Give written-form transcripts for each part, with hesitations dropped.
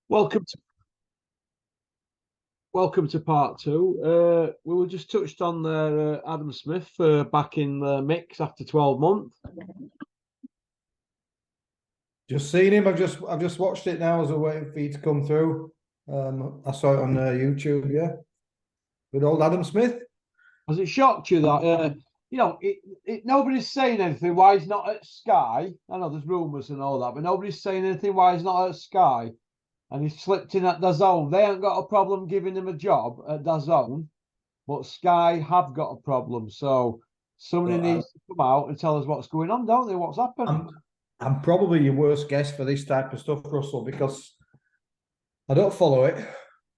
Welcome to welcome to part two. We were just touched on there, Adam Smith back in the mix after 12 months. Just seen him. I've just watched it now as I'm waiting for you to come through. I saw it on YouTube. Yeah, good old Adam Smith. Has it shocked you that nobody's saying anything why he's not at Sky? I know there's rumours and all that, but nobody's saying anything why he's not at Sky, and he's slipped in at DAZN. They ain't got a problem giving him a job at DAZN, but Sky have got a problem. So somebody needs to come out and tell us what's going on, don't they? What's happened? I'm probably your worst guest for this type of stuff, Russell, because I don't follow it.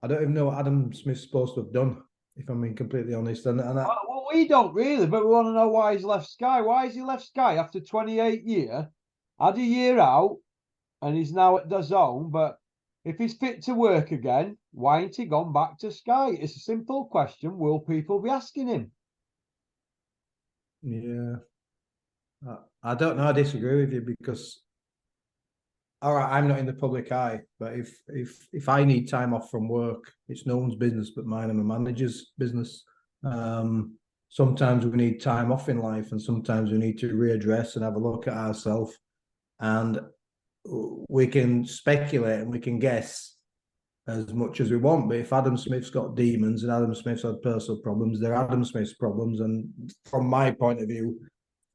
I don't even know what Adam Smith's supposed to have done, if I'm being completely honest. Well, we don't really, but we want to know why he's left Sky. Why has he left Sky after 28 years? Had a year out, and he's now at DAZN. But if he's fit to work again, why ain't he gone back to Sky? It's a simple question. Will people be asking him? Yeah, I don't know. I disagree with you because, all right, I'm not in the public eye, but if I need time off from work, it's no one's business but mine and my manager's business. Sometimes we need time off in life, and sometimes we need to readdress and have a look at ourselves. And we can speculate and we can guess as much as we want. But if Adam Smith's got demons and Adam Smith's had personal problems, they're Adam Smith's problems. And from my point of view,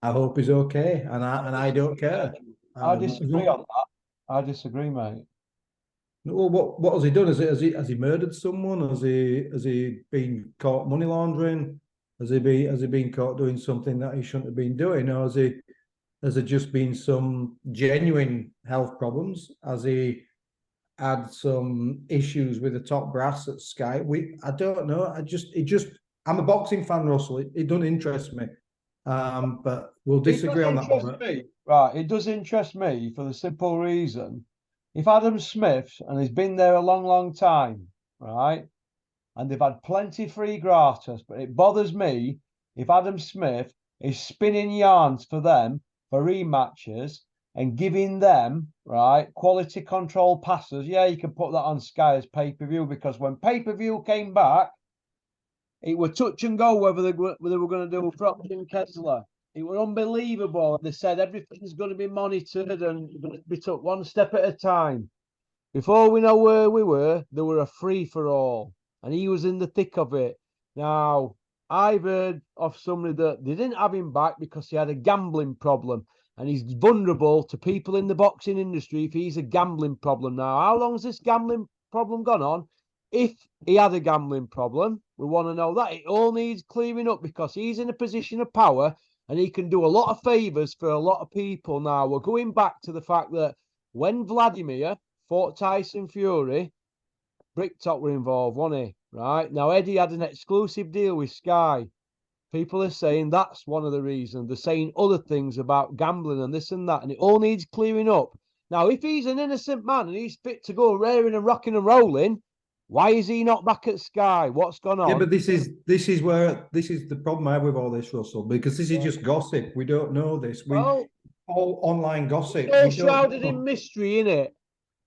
I hope he's okay, and I don't care. I disagree on that. I disagree, mate. Well, what has he done? Has he murdered someone? Has he been caught money laundering? Has he been caught doing something that he shouldn't have been doing? Or has it just been some genuine health problems? Has he had some issues with the top brass at Sky? I don't know. I'm a boxing fan, Russell. It doesn't interest me. But we'll disagree on that one. Right, it does interest me for the simple reason. If Adam Smith, and he's been there a long, long time, right, and they've had plenty free gratis, but it bothers me if Adam Smith is spinning yarns for them for rematches and giving them, right, quality control passes. Yeah, you can put that on Sky as pay-per-view, because when pay-per-view came back, it was touch and go whether they were going to do Froch and Kessler. It was unbelievable. They said everything's going to be monitored and going to be took one step at a time. Before we know where we were, there were a free-for-all, and he was in the thick of it. Now, I've heard of somebody that they didn't have him back because he had a gambling problem, and he's vulnerable to people in the boxing industry if he's a gambling problem. Now, how long has this gambling problem gone on? If he had a gambling problem, we want to know that. It all needs clearing up because he's in a position of power and he can do a lot of favours for a lot of people. Now, we're going back to the fact that when Vladimir fought Tyson Fury, Bricktop were involved, wasn't he? Right? Now, Eddie had an exclusive deal with Sky. People are saying that's one of the reasons. They're saying other things about gambling and this and that, and it all needs clearing up. Now, if he's an innocent man and he's fit to go raring and rocking and rolling, why is he not back at Sky? What's gone on? Yeah, but this is the problem I have with all this, Russell, because this is just gossip. We don't know this. All online gossip. It's all shrouded in mystery, innit?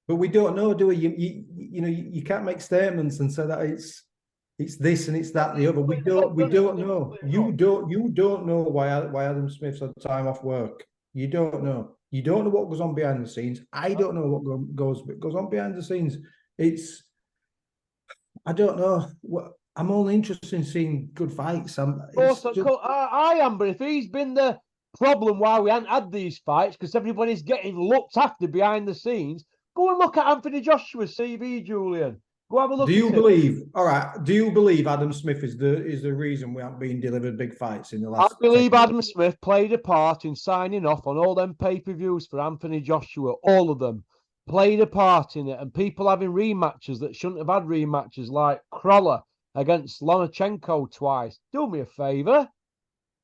But we don't know, do we? You can't make statements and say that it's this and it's that and the other. We don't know. You don't know why Adam Smith's had time off work. You don't know. You don't know what goes on behind the scenes. I don't know what goes on behind the scenes. I don't know. I'm only interested in seeing good fights. I am, but if he's been the problem why we haven't had these fights, because everybody's getting looked after behind the scenes, go and look at Anthony Joshua's CV, Julian. Go have a look. Do you believe Adam Smith is the reason we haven't been delivered big fights in the last? I believe Adam Smith played a part in signing off on all them pay-per-views for Anthony Joshua, all of them. Played a part in it, and people having rematches that shouldn't have had rematches, like Crawler against Lomachenko twice. Do me a favour.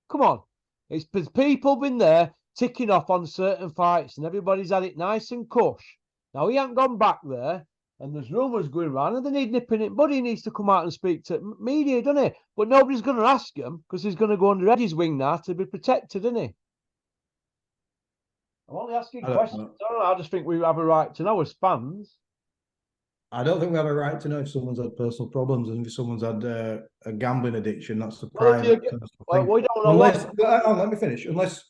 Come on. It's people been there ticking off on certain fights, and everybody's had it nice and cush. Now, he ain't gone back there, and there's rumours going around, and they need nipping it. But he needs to come out and speak to media, doesn't he? But nobody's going to ask him because he's going to go under Eddie's wing now to be protected, isn't he? I'm only asking questions. I just think we have a right to know as fans. I don't think we have a right to know if someone's had personal problems and if someone's had a gambling addiction. That's a Well, if you private get, personal well, thing. we don't know Unless, what. hang on, let me finish. Unless,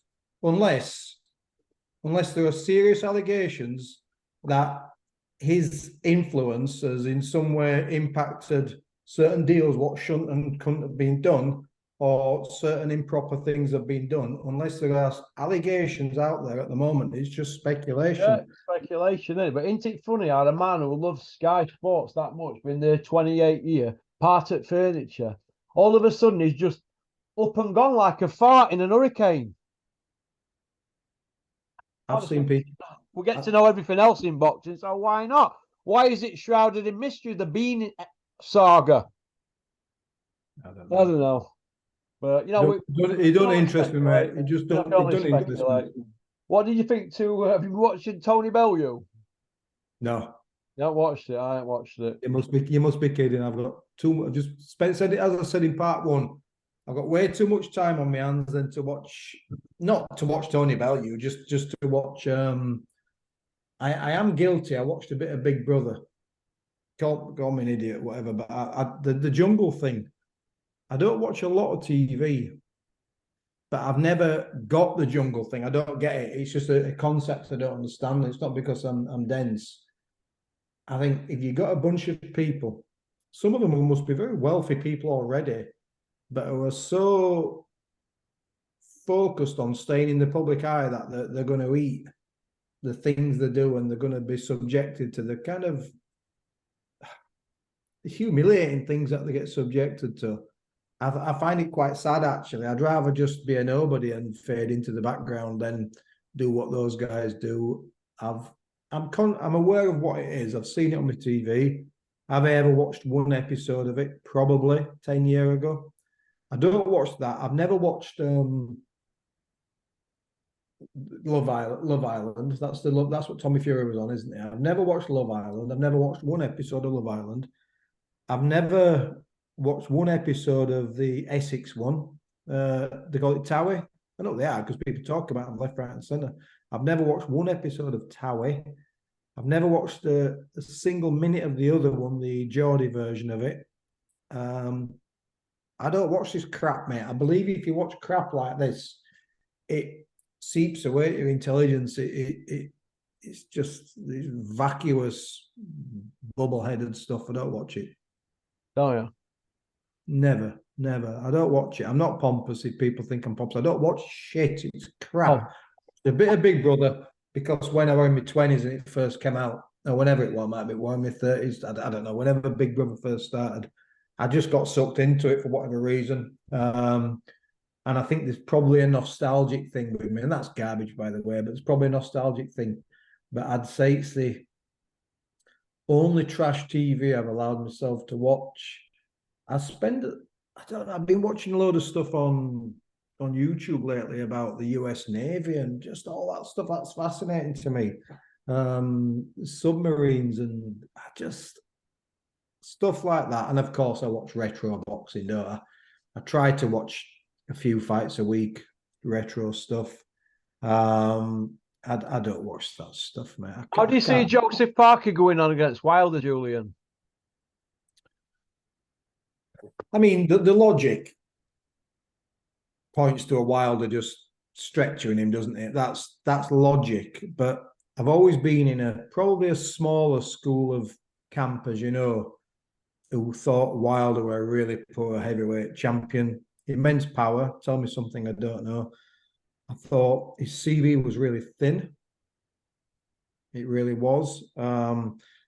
unless there are serious allegations that his influence has in some way impacted certain deals, what shouldn't and couldn't have been done, or certain improper things have been done. Unless there are allegations out there at the moment, it's just Yeah, speculation. speculation, is But isn't it funny how a man who loves Sky Sports that much, been there 28 years, part at furniture, all of a sudden he's just up and gone like a fart in an hurricane. I've seen people. We get to know everything else in boxing, so why not? Why is it shrouded in mystery? The Bean saga. I don't I know. don't know, but you know, It can don't only interest me, mate. speculate. It just We don't. can It only don't interest me. speculate. What did you think? Have you been watching Tony Bellew? No, You haven't watched it. I haven't watched it. you must be. You must be kidding. I've got too much. Just spent. Said it as I said in part one. I've got way too much time on my hands than to watch. Not to watch Tony Bellew. Just to watch. I am guilty. I watched a bit of Big Brother. Call me an idiot, whatever. But the jungle thing. I don't watch a lot of TV, but I've never got the jungle thing. I don't get it. It's just a concept I don't understand. It's not because I'm dense. I think if you got a bunch of people, some of them must be very wealthy people already, but who are so focused on staying in the public eye that they're going to eat the things they do and they're going to be subjected to the kind of humiliating things that they get subjected to. I find it quite sad, actually. I'd rather just be a nobody and fade into the background than do what those guys do. I'm aware of what it is. I've seen it on my TV. Have I ever watched one episode of it? Probably 10 years ago. I don't watch that. I've never watched Love Island. Love Island. That's what Tommy Fury was on, isn't it? I've never watched Love Island. I've never watched one episode of Love Island. I've never watched one episode of the Essex one. They call it Towie. I know they are because people talk about them left, right, and centre. I've never watched one episode of Towie. I've never watched a single minute of the other one, the Geordie version of it. I don't watch this crap, mate. I believe if you watch crap like this, it seeps away your intelligence. It's just these vacuous, bubble-headed stuff. I don't watch it. Oh yeah. Never. I don't watch it. I'm not pompous if people think I'm pompous. I don't watch shit. It's crap. Oh. A bit of Big Brother because when I was in my 20s and it first came out, or whenever it was, might be in my 30s, I don't know, whenever Big Brother first started, I just got sucked into it for whatever reason. And I think there's probably a nostalgic thing with me, and that's garbage, by the way, but it's probably a nostalgic thing. But I'd say it's the only trash TV I've allowed myself to watch. I don't know, I've been watching a load of stuff on YouTube lately about the US Navy and just all that stuff. That's fascinating to me. Submarines and just stuff like that. And of course, I watch retro boxing, don't I? I try to watch a few fights a week, retro stuff. I don't watch that stuff, mate. How do you see Joseph Parker going on against Wilder, Julian? I mean, the logic points to a Wilder just stretching him, doesn't it? That's logic. But I've always been in probably a smaller school of campers, who thought Wilder were a really poor heavyweight champion. Immense power. Tell me something I don't know. I thought his CV was really thin. It really was.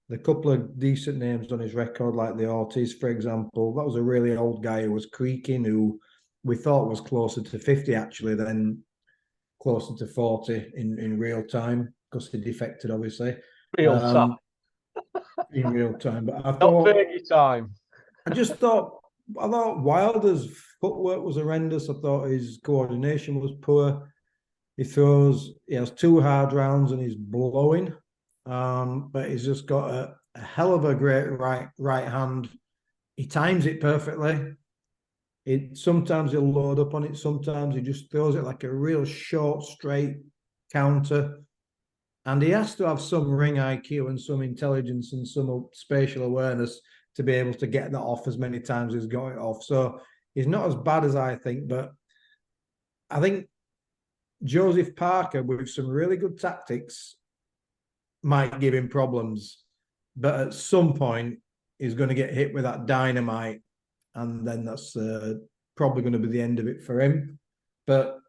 The couple of decent names on his record, like the Ortiz, for example, that was a really old guy who was creaking, who we thought was closer to 50 actually than closer to 40 in real time because he defected, obviously. Real time. In real time. But I thought... Not 30 time. I thought Wilder's footwork was horrendous. I thought his coordination was poor. He has 2 hard rounds and he's blowing. But he's just got a hell of a great right hand. He times it perfectly. Sometimes he'll load up on it. Sometimes he just throws it like a real short, straight counter. And he has to have some ring IQ and some intelligence and some spatial awareness to be able to get that off as many times as he's got it off. So he's not as bad as I think, but I think Joseph Parker, with some really good tactics, might give him problems. But at some point, he's going to get hit with that dynamite, and then that's probably going to be the end of it for him. But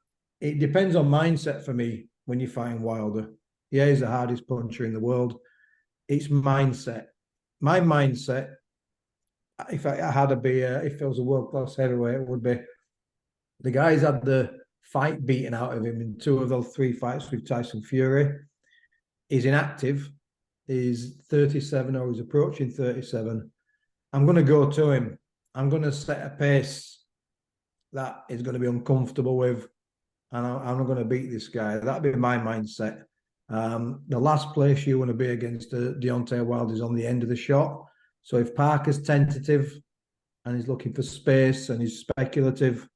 it depends on mindset for me when you're fighting Wilder. Yeah, he's the hardest puncher in the world. It's mindset. My mindset, if I had to be, if it was a world-class heavyweight, it would be the guy's had the fight beaten out of him in 2 of those 3 fights with Tyson Fury. He's inactive. He's 37 or he's approaching 37. I'm going to go to him. I'm going to set a pace that is going to be uncomfortable with, and I'm going to beat this guy. That'd be my mindset. The last place you want to be against Deontay Wilder is on the end of the shot. So if Parker's tentative and he's looking for space and he's speculative,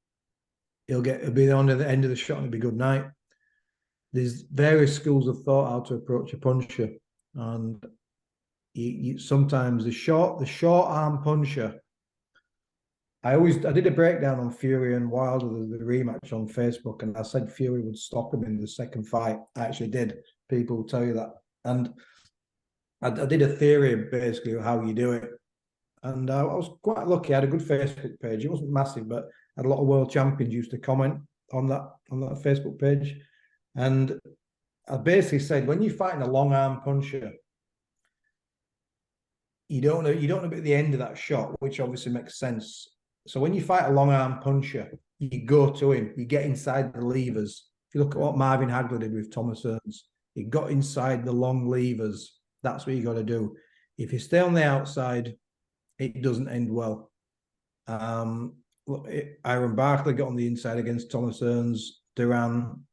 he'll be on the end of the shot and it'll be good night. There's various schools of thought how to approach a puncher, and sometimes the short arm puncher. I did a breakdown on Fury and Wilder, the rematch on Facebook, and I said Fury would stop him in the second fight. I actually did. People will tell you that. And I did a theory basically of how you do it. And I was quite lucky. I had a good Facebook page. It wasn't massive, but I had a lot of world champions used to comment on that Facebook page. And I basically said, when you're fighting a long arm puncher, you don't want to be at the end of that shot, which obviously makes sense. So when you fight a long arm puncher, you go to him, you get inside the levers. If you look at what Marvin Hagler did with Thomas Hearns, he got inside the long levers. That's what you got to do. If you stay on the outside, it doesn't end well. Iron Barkley got on the inside against Thomas Hearns. Duran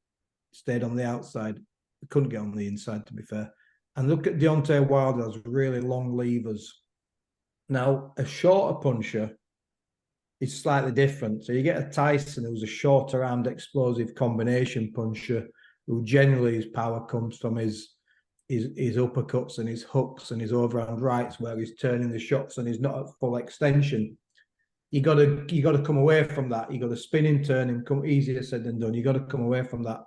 stayed on the outside. He couldn't get on the inside, to be fair. And look at Deontay Wilder, has really long levers. Now, a shorter puncher is slightly different. So you get a Tyson who's a shorter armed explosive combination puncher, who generally his power comes from his uppercuts and his hooks and his overhand rights, where he's turning the shots and he's not at full extension. You got to come away from that. You got to spin him, turn him. Come easier said than done. You got to come away from that.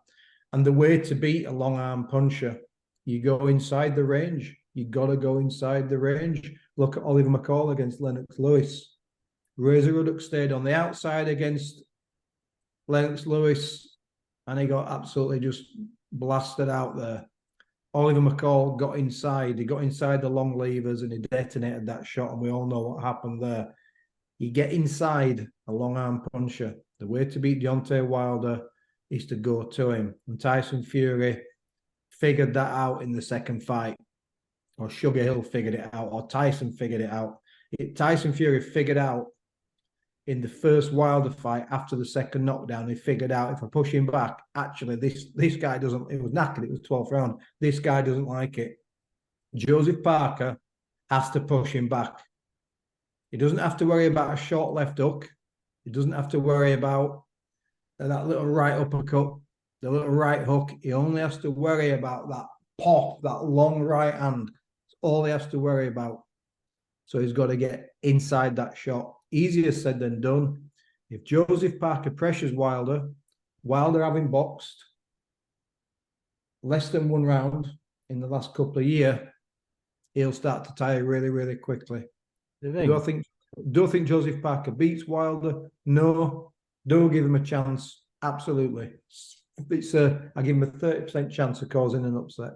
And the way to beat a long arm puncher, you go inside the range. You got to go inside the range. Look at Oliver McCall against Lennox Lewis. Razor Ruddock stayed on the outside against Lennox Lewis, and he got absolutely just blasted out there. Oliver McCall got inside. He got inside the long levers and he detonated that shot, and we all know what happened there. You get inside a long arm puncher. The way to beat Deontay Wilder is to go to him. And Tyson Fury figured that out in the second fight. Or Sugar Hill figured it out. Or Tyson figured it out. Tyson Fury figured out in the first Wilder fight after the second knockdown. He figured out, if I push him back, actually this guy doesn't, it was knackered, it was 12th round. This guy doesn't like it. Joseph Parker has to push him back. He doesn't have to worry about a short left hook. He doesn't have to worry about that little right uppercut, the little right hook. He only has to worry about that pop, that long right hand. That's all he has to worry about. So he's got to get inside that shot. Easier said than done. If Joseph Parker pressures Wilder having boxed less than 1 round in the last couple of years, he'll start to tire really, really quickly. Do I think Joseph Parker beats Wilder? No. Do give him a chance? Absolutely. I give him a 30% chance of causing an upset.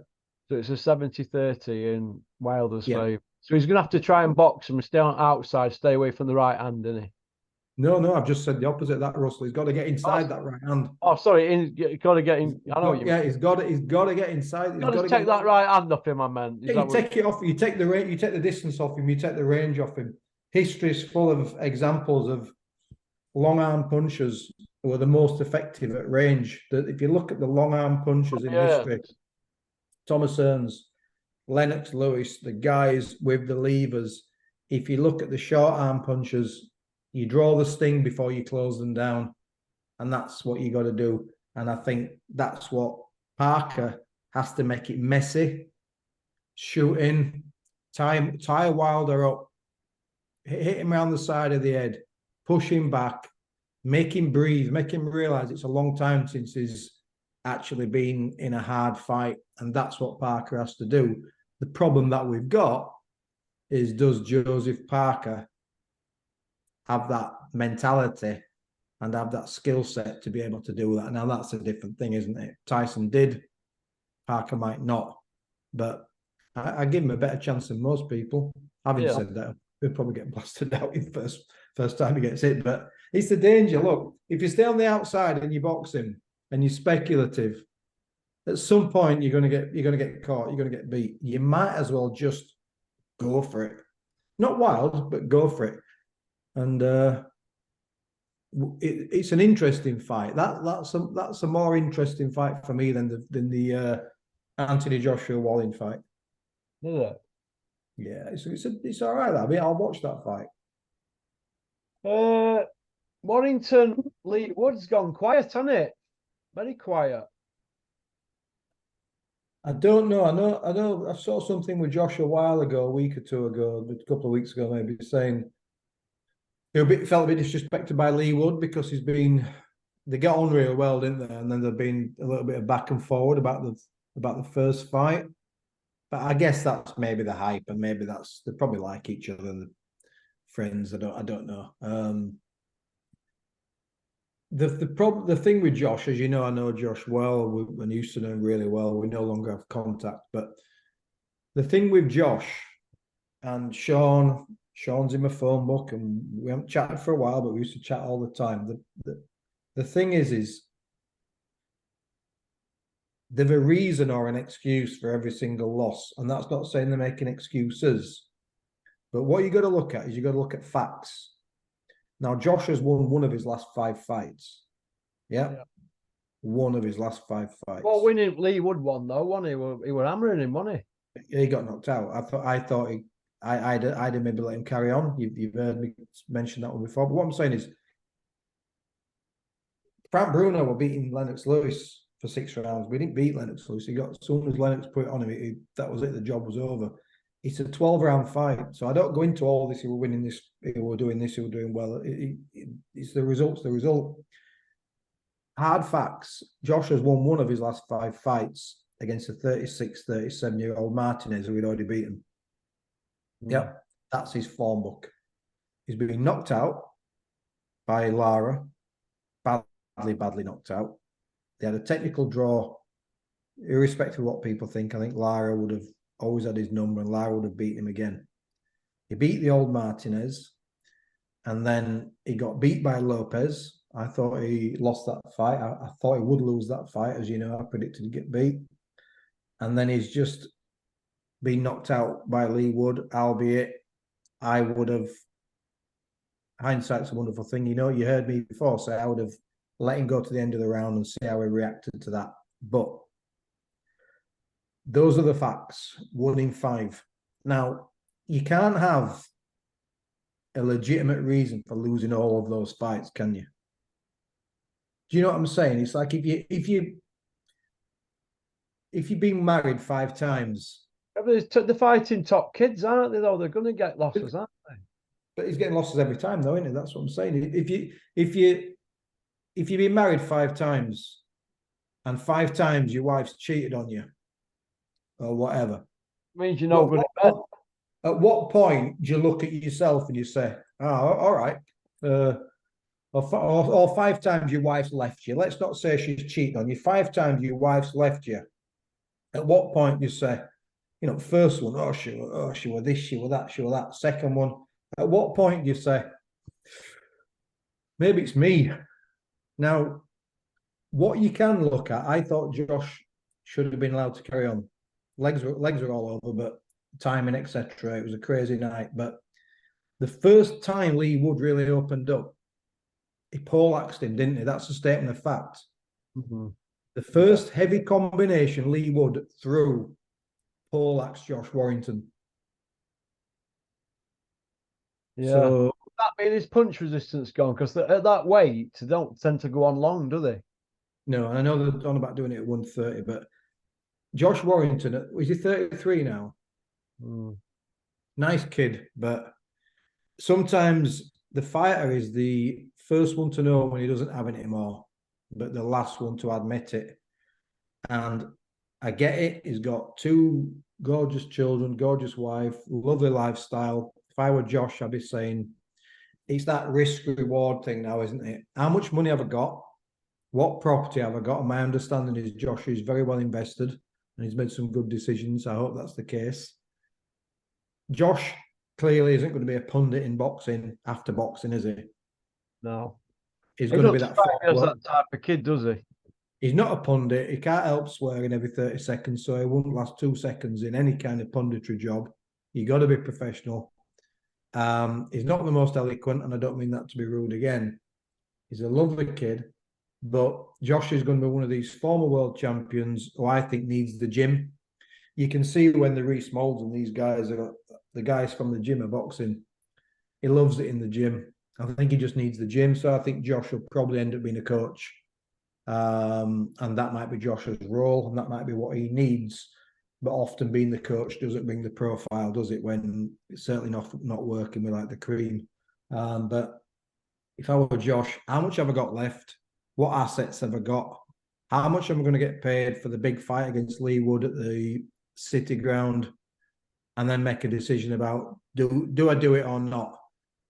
So it's a 70-30 in Wilder's favour. So he's going to have to try and box him and stay on outside, stay away from the right hand, isn't he? No, I've just said the opposite of that, Russell. He's got to get inside that right hand. Oh, sorry, he's got to get in. I know what you mean. He's got to get inside. He's got to take that right hand off him, I meant. You take it off. You take the range. You take the distance off him. You take the range off him. History is full of examples of long arm punchers who are the most effective at range. If you look at the long arm punchers in history, Thomas Hearns, Lennox Lewis, the guys with the levers. If you look at the short arm punchers, you draw the sting before you close them down. And that's what you got to do. And I think that's what Parker has to make it messy, shooting, tie Wilder up, hit him around the side of the head, push him back, make him breathe, make him realize it's a long time since he's actually been in a hard fight. And that's what Parker has to do. The problem that we've got is, does Joseph Parker have that mentality and have that skill set to be able to do that? Now, that's a different thing, isn't it? Tyson did. Parker might not. But I give him a better chance than most people. Having said that, he'll probably get blasted out in the first time he gets hit. But it's the danger. Look, if you stay on the outside and you box him and you're speculative, at some point you're going to get caught. You're going to get beat. You might as well just go for it. Not wild, but go for it. And it's an interesting fight. That's a more interesting fight for me than the Anthony Joshua Wallin fight. Is it? Yeah, it's all right. I mean, I'll watch that fight. Warrington Lee Wood's gone quiet, hasn't it? Very quiet. I don't know. I know. I saw something with Josh a while ago, a week or two ago, a couple of weeks ago, maybe, saying he felt a bit disrespected by Lee Wood because they got on real well, didn't they? And then there've been a little bit of back and forward about the first fight. But I guess that's maybe the hype, and maybe they probably like each other and friends. I don't know. The thing with Josh, as you know, I know Josh well, and used to know him really well. We no longer have contact, but the thing with Josh and Sean's in my phone book, and we haven't chatted for a while, but we used to chat all the time. The thing is they've a reason or an excuse for every single loss, and that's not saying they're making excuses. But what you got to look at is you got to look at facts. Now, Josh has won one of his last 5 fights. Yeah. One of his last 5 fights. Well, winning Lee Wood won though, wasn't he? He were hammering him, wasn't he? He got knocked out. I'd maybe let him carry on. You've heard me mention that one before. But what I'm saying is, Frank Bruno were beating Lennox Lewis for 6 rounds. We didn't beat Lennox Lewis. As soon as Lennox put it on him, that was it. The job was over. It's a 12-round fight. So I don't go into all this. He were winning this. He were doing this. He were doing well. It's the results. The result. Hard facts. Josh has won one of his last 5 fights against a 36, 37-year-old Martinez who he'd already beaten. Yep, that's his form book. He's been knocked out by Lara, badly knocked out. They had a technical draw, irrespective of what people think. I think Lara would have always had his number, and Lara would have beaten him again. He beat the old Martinez, and then he got beat by Lopez. I thought he lost that fight. I thought he would lose that fight. As you know, I predicted he'd get beat. And then he's just been knocked out by Lee Wood, albeit I would have, hindsight's a wonderful thing. You know, you heard me before say I would have let him go to the end of the round and see how he reacted to that. But those are the facts. 1 in 5. Now, you can't have a legitimate reason for losing all of those fights, can you? Do you know what I'm saying? It's like if you've been married 5 times. They're fighting top kids, aren't they? Though they're going to get losses, aren't they? But he's getting losses every time, though, isn't he? That's what I'm saying. If you've been married 5 times, and 5 times your wife's cheated on you, or whatever, Means you're not good at bed. At what point do you look at yourself and you say, "Oh, all right," or 5 times your wife's left you? Let's not say she's cheated on you. 5 times your wife's left you. At what point do you say, you know, first one, she were this, she were that, she were that. Second one, at what point do you say, maybe it's me? Now, what you can look at, I thought Josh should have been allowed to carry on. Legs were all over, but timing, etc. It was a crazy night. But the first time Lee Wood really opened up, he poleaxed him, didn't he? That's a statement of fact. Mm-hmm. The first heavy combination Lee Wood threw, poleaxed Josh Warrington. Yeah. So that mean his punch resistance gone? Because at that weight, they don't tend to go on long, do they? no, and I know they're on about doing it at 130, but Josh Warrington, is he 33 now? Mm. Nice kid, but sometimes the fighter is the first one to know when he doesn't have it anymore, but the last one to admit it. And I get it. He's got two gorgeous children, gorgeous wife, lovely lifestyle. If I were Josh, I'd be saying, it's that risk reward thing now, isn't it? How much money have I got? What property have I got? And my understanding is Josh is very well invested and he's made some good decisions. I hope that's the case. Josh clearly isn't going to be a pundit in boxing after boxing, is he? No. He's He going to be doesn't that. strike me as that type of kid, does he? He's not a pundit. He can't help swearing every 30 seconds, so he won't last 2 seconds in any kind of punditry job. You got to be professional. He's not the most eloquent, and I don't mean that to be rude again. He's a lovely kid, but Josh is going to be one of these former world champions who I think needs the gym. You can see when the Reese Molds and these guys are the guys from the gym are boxing. He loves it in the gym. I think he just needs the gym. So I think Josh will probably end up being a coach. And that might be Josh's role, and that might be what he needs. But often being the coach doesn't bring the profile, does it? When it's certainly not working with like the cream. But if I were Josh, how much have I got left? What assets have I got? How much am I going to get paid for the big fight against Lee Wood at the City Ground? And then make a decision about do I do it or not?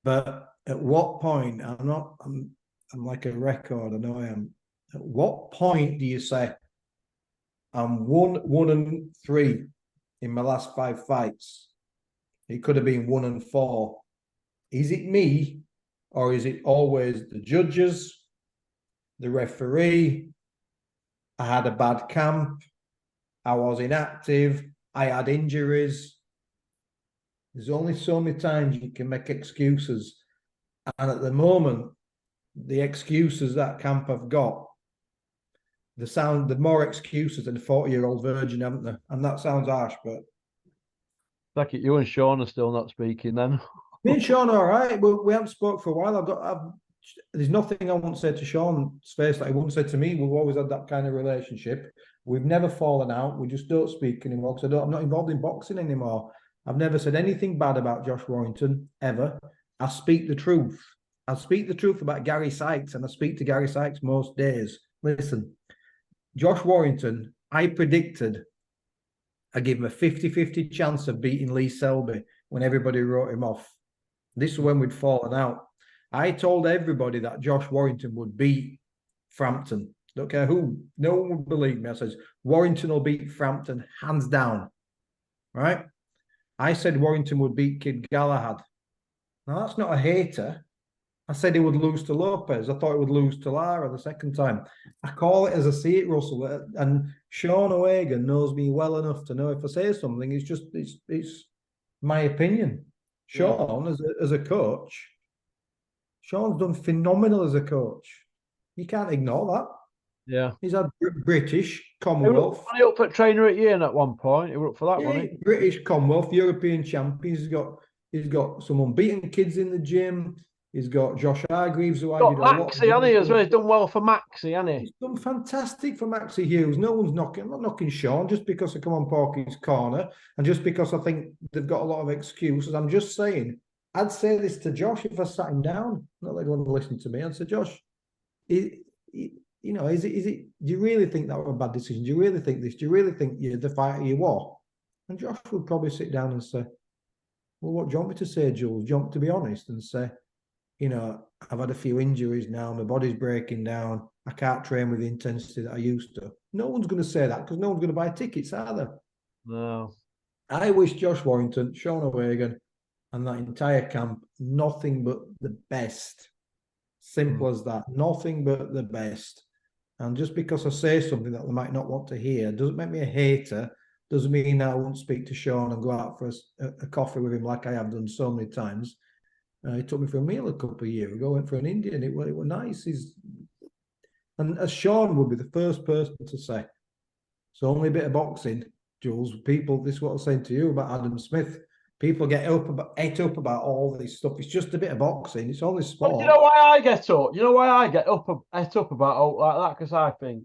But at what point? I'm like a record. I know I am. At what point do you say I'm 1-3 in my last 5 fights? It could have been 1-4. Is it me, or is it always the judges, the referee? I had a bad camp. I was inactive. I had injuries. There's only so many times you can make excuses. And at the moment, the excuses that camp have got, the more excuses than a 40-year-old virgin, haven't they? And that sounds harsh, but Like it, you and Sean are still not speaking then. me and Sean are all right. We haven't spoke for a while. There's nothing I won't say to Sean's face that he won't say to me. We've always had that kind of relationship. We've never fallen out. We just don't speak anymore because I'm not involved in boxing anymore. I've never said anything bad about Josh Warrington, ever. I speak the truth. I speak the truth about Gary Sykes, and I speak to Gary Sykes most days. Listen, Josh Warrington, I predicted I give him a 50-50 chance of beating Lee Selby when everybody wrote him off. This is when we'd fallen out. I told everybody that Josh Warrington would beat Frampton. Don't care who. No one would believe me. I said, Warrington will beat Frampton hands down. Right? I said Warrington would beat Kid Galahad. Now, that's not a hater. I said he would lose to Lopez. I thought he would lose to Lara the second time. I call it as I see it, Russell. And Sean O'Hagan knows me well enough to know if I say something, it's my opinion. Sean, as a coach, Sean's done phenomenal as a coach. You can't ignore that. Yeah. He's had British, Commonwealth. He up at trainer at Ian at one point. He were up for that, wasn't he? British, Commonwealth, European champions. He's got some unbeaten kids in the gym. He's got Josh Hargreaves, who I did a lot. Maxie, hasn't he, as well? He's done well for Maxie, hasn't he? He's done fantastic for Maxie Hughes. No one's knocking. I'm not knocking Sean just because I come on Porky's Corner and just because I think they've got a lot of excuses. I'm just saying, I'd say this to Josh if I sat him down. Not that he'd want to listen to me. I'd say, Josh, is it? Do you really think that was a bad decision? Do you really think this? Do you really think you're the fighter you were? And Josh would probably sit down and say, well, what do you want me to say, Jules? Do you want me to be honest and say, I've had a few injuries now. My body's breaking down. I can't train with the intensity that I used to. No one's going to say that because no one's going to buy tickets either. No. I wish Josh Warrington, Sean O'Hagan, and that entire camp nothing but the best. Simple as that. Nothing but the best. And just because I say something that they might not want to hear doesn't make me a hater. Doesn't mean I won't speak to Sean and go out for a coffee with him like I have done so many times. He took me for a meal a couple of years ago. Went for an Indian. It was nice. And as Sean would be the first person to say, it's only a bit of boxing, Jules. People, this is what I was saying to you about Adam Smith. People get ate up about all this stuff. It's just a bit of boxing. It's only sport. But you know why I get up? You know why I get ate up about all like that? Because I think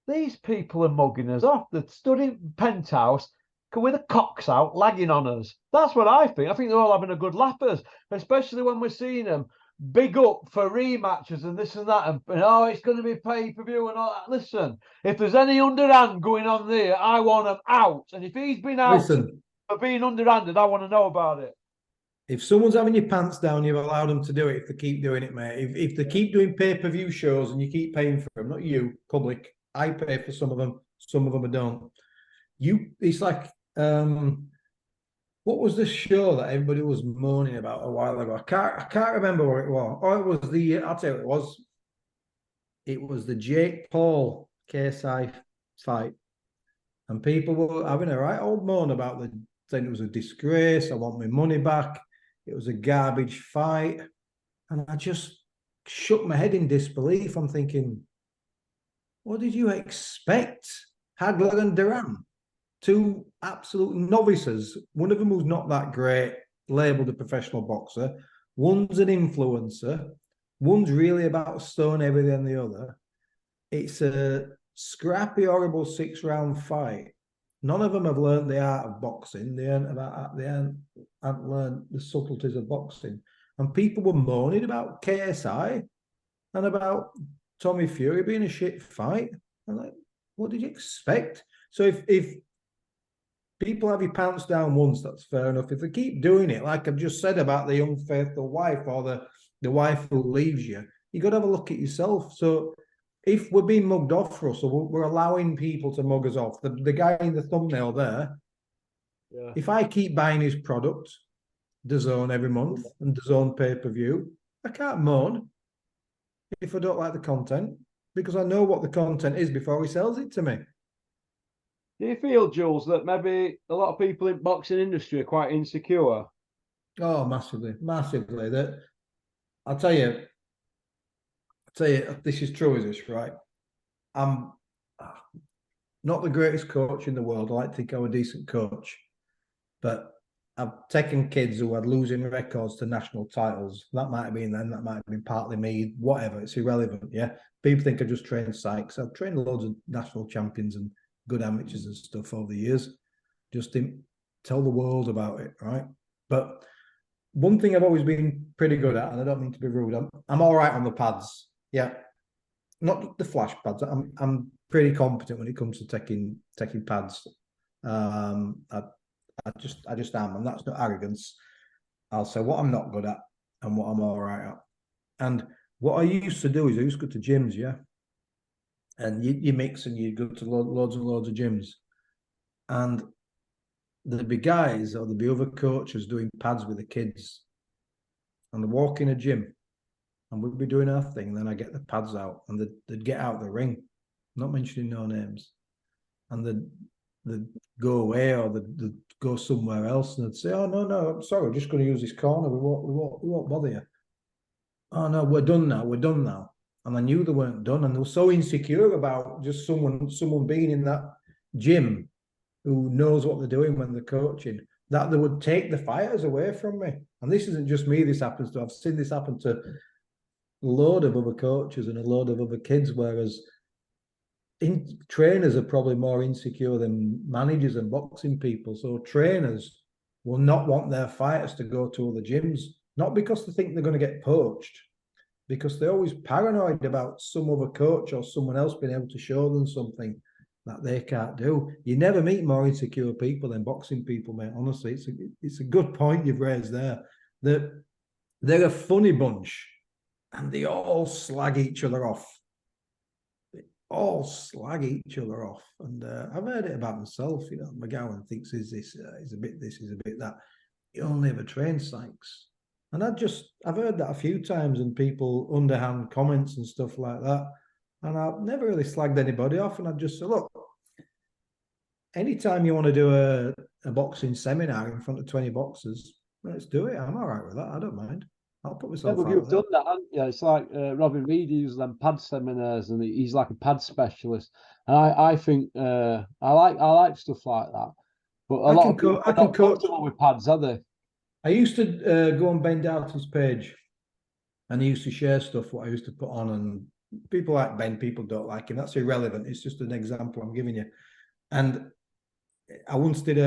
these people are mugging us off. They're stood in penthouse with the cocks out, lagging on us. That's what I think. I think they're all having a good laugh at us, especially when we're seeing them big up for rematches and this and that. And oh, it's going to be pay-per-view and all that. Listen, if there's any underhand going on there, I want him out. And if he's been out Listen, for being underhanded, I want to know about it. if someone's having your pants down, you've allowed them to do it if they keep doing it, mate. If they keep doing pay-per-view shows and you keep paying for them, not you, public, I pay for some of them I don't. It's like, what was the show that everybody was moaning about a while ago? I can't remember what it was. Oh, it was I'll tell you what it was. It was the Jake Paul KSI fight. And people were having a right old moan about saying it was a disgrace. I want my money back. It was a garbage fight. And I just shook my head in disbelief. I'm thinking, what did you expect? Hagler and Duran, two absolute novices. One of them who's not that great, labelled a professional boxer. One's an influencer. One's really about stone heavier than the other. It's a scrappy, horrible 6-round fight. None of them have learned the art of boxing. They haven't learned the subtleties of boxing. And people were moaning about KSI and about Tommy Fury being a shit fight. I'm like, what did you expect? So if people have your pants down once, that's fair enough. If they keep doing it, like I've just said about the unfaithful wife or the wife who leaves you, you got to have a look at yourself. So if we're being mugged off, Russell, we're allowing people to mug us off. The guy in the thumbnail there, yeah. If I keep buying his product, DAZN every month, and DAZN pay-per-view, I can't moan if I don't like the content, because I know what the content is before he sells it to me. Do you feel, Jules, that maybe a lot of people in boxing industry are quite insecure? Oh, massively, massively. That I'll tell you, this is true, is this right? I'm not the greatest coach in the world. I like to think I'm a decent coach, but I've taken kids who had losing records to national titles. That might have been them. That might have been partly me. Whatever. It's irrelevant. Yeah. People think I just train psychs. I've trained loads of national champions and good amateurs and stuff over the years. Just didn't tell the world about it, right? But one thing I've always been pretty good at, and I don't mean to be rude, I'm all right on the pads. Yeah. Not the flash pads. I'm pretty competent when it comes to taking pads. I just am, and that's not arrogance. I'll say what I'm not good at and what I'm all right at. And what I used to do is I used to go to gyms, yeah. And you mix and you go to loads and loads of gyms. And there'd be guys or there'd be other coaches doing pads with the kids. And they walk in a gym and we'd be doing our thing. And then I get the pads out and they'd get out the ring, not mentioning no names. And they'd go away or they'd go somewhere else and they'd say, oh, no, I'm sorry, we're just going to use this corner. We won't bother you. Oh, no, we're done now. And I knew they weren't done. And they were so insecure about just someone being in that gym who knows what they're doing when they're coaching, that they would take the fighters away from me. And this isn't just me this happens to. I've seen this happen to a load of other coaches and a load of other kids, whereas trainers are probably more insecure than managers and boxing people. So trainers will not want their fighters to go to other gyms, not because they think they're going to get poached, because they're always paranoid about some other coach or someone else being able to show them something that they can't do. You never meet more insecure people than boxing people, mate. Honestly, it's a good point you've raised there. They're a funny bunch, and they all slag each other off. And I've heard it about myself. You know, McGowan thinks is a bit that. He only ever trains psychs. And I've heard that a few times in people underhand comments and stuff like that. And I've never really slagged anybody off. And I just say, look, anytime you want to do a boxing seminar in front of 20 boxers, let's do it. I'm all right with that. I don't mind. I'll put myself out. You've done that, haven't you? It's like Robin Reed uses them pad seminars, and he's like a pad specialist. And I think I like stuff like that. But a lot of people are not comfortable with pads, are they? I used to go on Ben Doughty's page, and he used to share stuff what I used to put on, and people like Ben, people don't like him. That's irrelevant. It's just an example I'm giving you. And I once did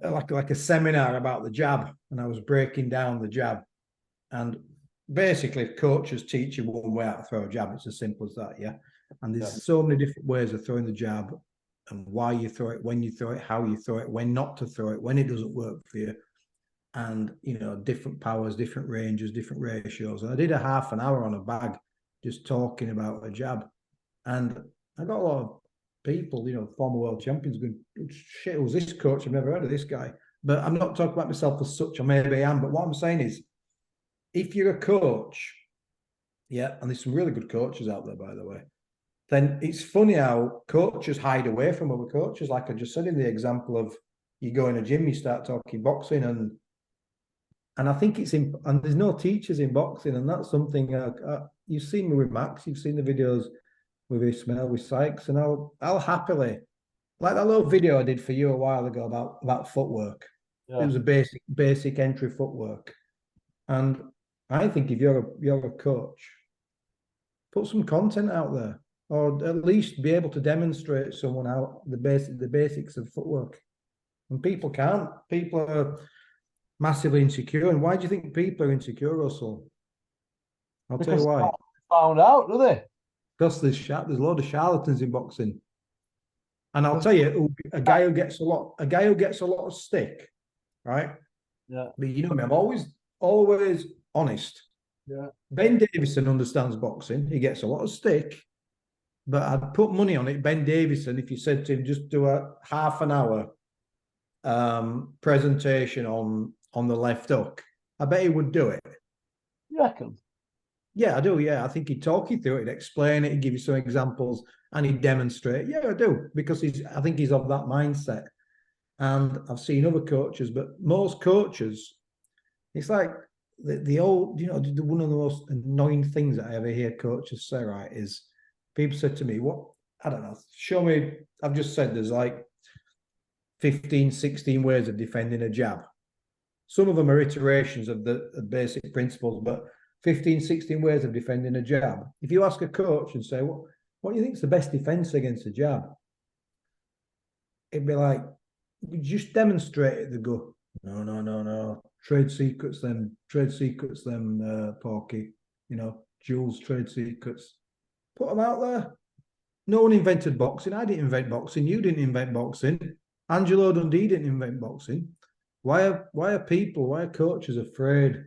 like a seminar about the jab, and I was breaking down the jab. And basically, coaches teach you one way how to throw a jab. It's as simple as that, yeah. And there's so many different ways of throwing the jab, and why you throw it, when you throw it, how you throw it, when not to throw it, when it doesn't work for you, and different powers, different ranges, different ratios. And I did a half an hour on a bag just talking about a jab, and I got a lot of people, former world champions, going, shit, who's this coach? I've never heard of this guy. But I'm not talking about myself as such, or maybe I am. But what I'm saying is, if you're a coach, yeah, and there's some really good coaches out there, by the way, then it's funny how coaches hide away from other coaches. Like I just said in the example of, you go in a gym, you start talking boxing, and I think and there's no teachers in boxing, and that's something you've seen me with Max, you've seen the videos with Ismail, with Sykes, and I'll happily, like that little video I did for you a while ago about footwork. Yeah. It was a basic entry footwork, and I think if you're a coach, put some content out there, or at least be able to demonstrate someone out the basics of footwork. And people can't. People are massively insecure. And why do you think people are insecure, Russell? I'll tell you why. Found out, do they? Because there's a load of charlatans in boxing. And I'll tell you, a guy who gets a lot of stick, right? Yeah. But you know me, I'm always honest. Yeah. Ben Davison understands boxing. He gets a lot of stick, but I'd put money on it. Ben Davison, if you said to him, just do a half an hour presentation on the left hook, I bet he would do it. You reckon? Yeah, I do. Yeah, I think he'd talk you through it, he'd explain it, he'd give you some examples, and he'd demonstrate. Yeah, I do, because I think he's of that mindset. And I've seen other coaches, but most coaches, it's like the old, one of the most annoying things that I ever hear coaches say, right, is people say to me, what, I don't know, show me, I've just said there's like 15, 16 ways of defending a jab. Some of them are iterations of the basic principles, but 15, 16 ways of defending a jab. If you ask a coach and say, what do you think is the best defense against a jab? It'd be like, just demonstrate it. They go, no. Trade secrets, Porky. Jules, trade secrets. Put them out there. No one invented boxing. I didn't invent boxing. You didn't invent boxing. Angelo Dundee didn't invent boxing. Why are coaches afraid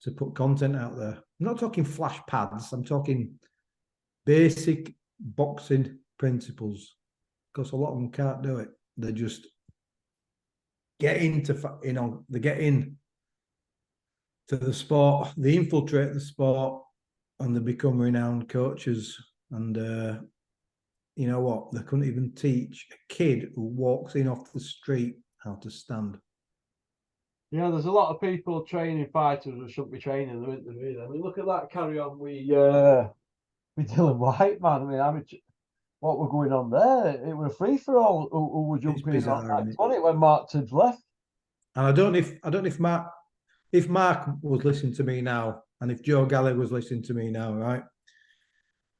to put content out there? I'm not talking flash pads. I'm talking basic boxing principles, because a lot of them can't do it. They just get into, they get in to the sport, they infiltrate the sport, and they become renowned coaches. And you know what? They couldn't even teach a kid who walks in off the street how to stand. Yeah, there's a lot of people training fighters who shouldn't be training them, isn't there, really? I mean, look at that carry on with Dylan White, man. I mean, what were going on there? It was free for all who were jumping in on that. Funny when Mark Tibbs left. And I don't know if Mark was listening to me now, and if Joe Gallagher was listening to me now, right?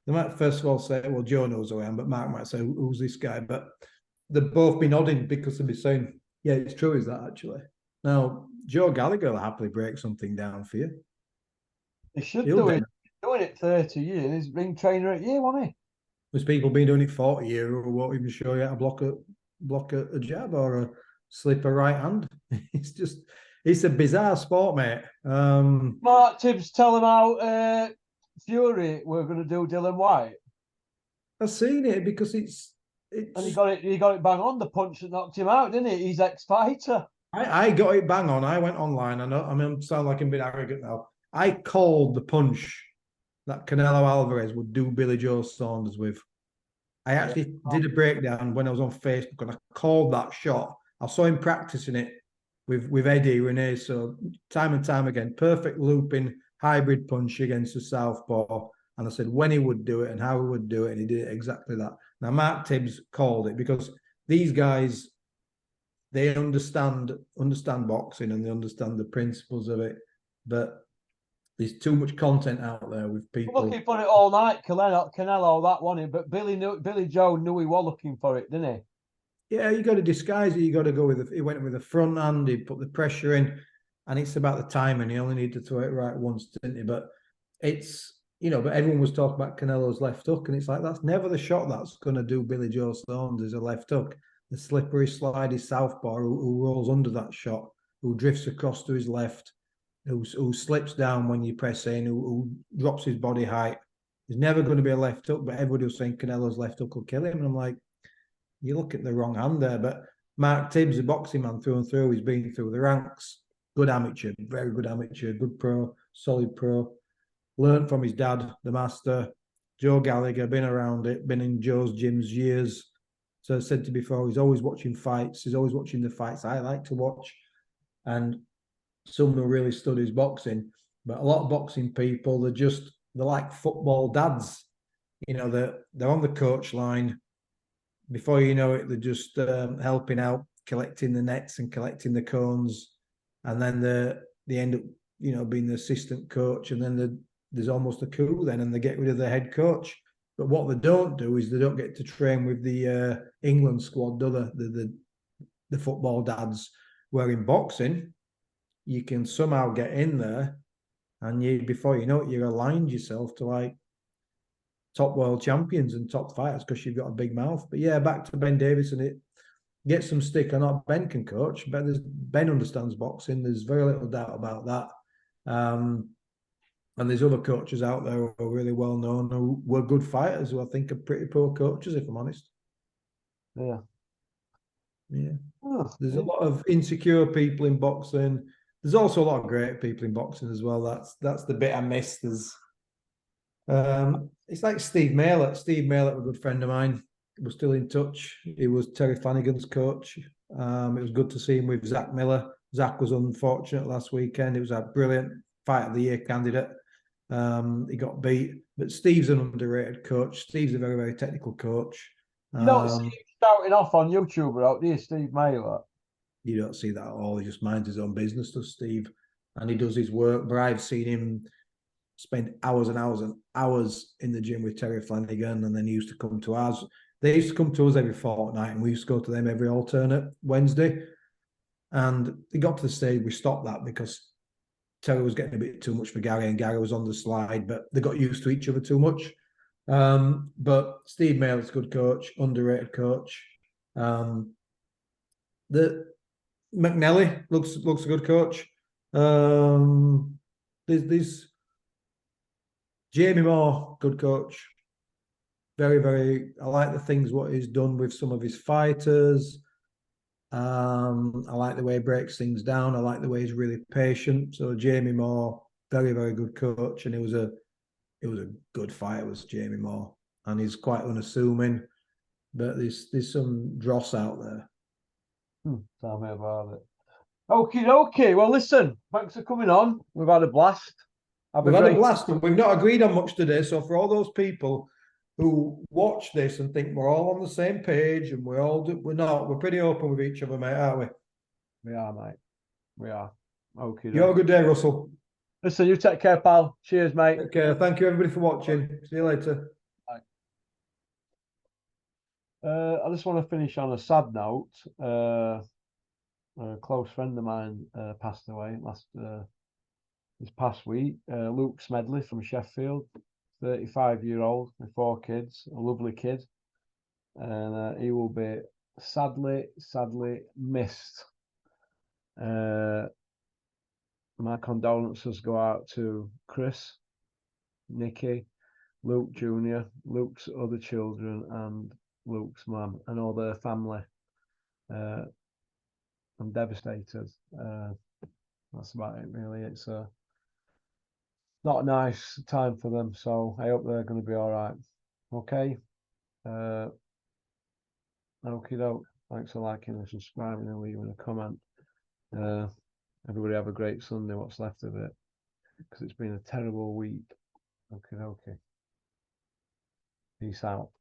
They might first of all say, well, Joe knows who I am, but Mark might say, who's this guy? But they've both been nodding because they'll be saying, yeah, it's true, is that actually? Now, Joe Gallagher will happily break something down for you. He should do it. He's doing it 30 years. He's been trainer at year, wasn't he? There's people been doing it 40 years who won't even show you how to block a jab or a slip a right hand. It's a bizarre sport, mate. Mark Tibbs tell him how Fury were going to do Dylan White. I've seen it because it's and he got it bang on, the punch that knocked him out, didn't it? He's ex-fighter. I got it bang on. I went online. I mean, sound like I'm being arrogant now. I called the punch that Canelo Alvarez would do Billy Joe Saunders with. I actually did a breakdown when I was on Facebook, and I called that shot. I saw him practicing it with Eddie Renee, so time and time again, perfect looping hybrid punch against the southpaw. And I said when he would do it and how he would do it, and he did it exactly that. Now, Mark Tibbs called it because these guys, they understand boxing and they understand the principles of it, but there's too much content out there with people. Looking for it all night, Canelo, that one. But Billy Joe knew he was looking for it, didn't he? Yeah, you got to disguise it. You got to go with he went with the front hand. He put the pressure in, and it's about the timing. He only needed to throw it right once, didn't he? But it's but everyone was talking about Canelo's left hook, and it's like that's never the shot that's going to do Billy Joe Stones is a left hook. The slippery, slidey southpaw who rolls under that shot, who drifts across to his left, who slips down when you press in, who drops his body height. He's never going to be a left hook, but everybody was saying Canelo's left hook will kill him, and I'm like, you look at the wrong hand there. But Mark Tibbs, a boxing man through and through, he's been through the ranks. Good amateur, very good amateur, good pro, solid pro. Learned from his dad, the master, Joe Gallagher, been around it, been in Joe's gyms years. So I said to you before, he's always watching fights. He's always watching the fights I like to watch. And some who really studies boxing. But a lot of boxing people, they're like football dads. They're on the coach line. Before you know it, they're just helping out, collecting the nets and collecting the cones, and then they end up, being the assistant coach, and then there's almost a coup then, and they get rid of the head coach. But what they don't do is they don't get to train with the England squad, do they? The football dads. Where in boxing, you can somehow get in there, and before you know it, you're aligned yourself to like top world champions and top fighters because you've got a big mouth. But yeah, back to Ben Davison, it gets some stick or not. Ben can coach, but Ben understands boxing. There's very little doubt about that. And there's other coaches out there who are really well known who were good fighters who I think are pretty poor coaches, if I'm honest. Yeah. Yeah. Oh, there's a lot of insecure people in boxing. There's also a lot of great people in boxing as well. That's the bit I miss. It's like Steve Maylett. Steve Maylett, a good friend of mine, was still in touch. He was Terry Flanagan's coach. It was good to see him with Zach Miller. Zach was unfortunate last weekend. It was a brilliant fight of the year candidate. He got beat, but Steve's an underrated coach. Steve's a very, very technical coach. You don't see him shouting off on YouTube, out, do you, Steve Mailer? You don't see that at all. He just minds his own business, does Steve, and he does his work. But I've seen him spend hours and hours and hours in the gym with Terry Flanagan, and then he used to come to us. They used to come to us every fortnight, and we used to go to them every alternate Wednesday. And it got to the stage we stopped that because Terry was getting a bit too much for Gary, and Gary was on the slide, but they got used to each other too much. But Steve Maylett's a good coach, underrated coach. The McNally looks a good coach. There's Jamie Moore, good coach. Very, very. I like the things what he's done with some of his fighters. I like the way he breaks things down. I like the way he's really patient. So Jamie Moore, very, very good coach, and it was a good fight. It was Jamie Moore, and he's quite unassuming. But there's some dross out there. Tell me about it. Okay. Well, listen, thanks for coming on. We've had a blast. We've had a blast, and we've not agreed on much today. So for all those people who watch this and think we're all on the same page and we're not. We're pretty open with each other, mate, aren't we? We are, mate. We are. Okay. You have a good day, Russell. Listen, you take care, pal. Cheers, mate. Take care. Thank you, everybody, for watching. See you later. Bye. I just want to finish on a sad note. A close friend of mine passed away this past week. Luke Smedley from Sheffield, 35-year-old with 4 kids, a lovely kid, and he will be sadly missed. My condolences go out to Chris, Nikki, Luke Jr., Luke's other children, and Luke's mum and all their family. I'm devastated. That's about it, really. It's not a nice time for them, so I hope they're going to be all right. Okay. Okie doke. Thanks for liking and subscribing and leaving a comment. Everybody have a great Sunday, what's left of it, because it's been a terrible week. Okay. Peace out.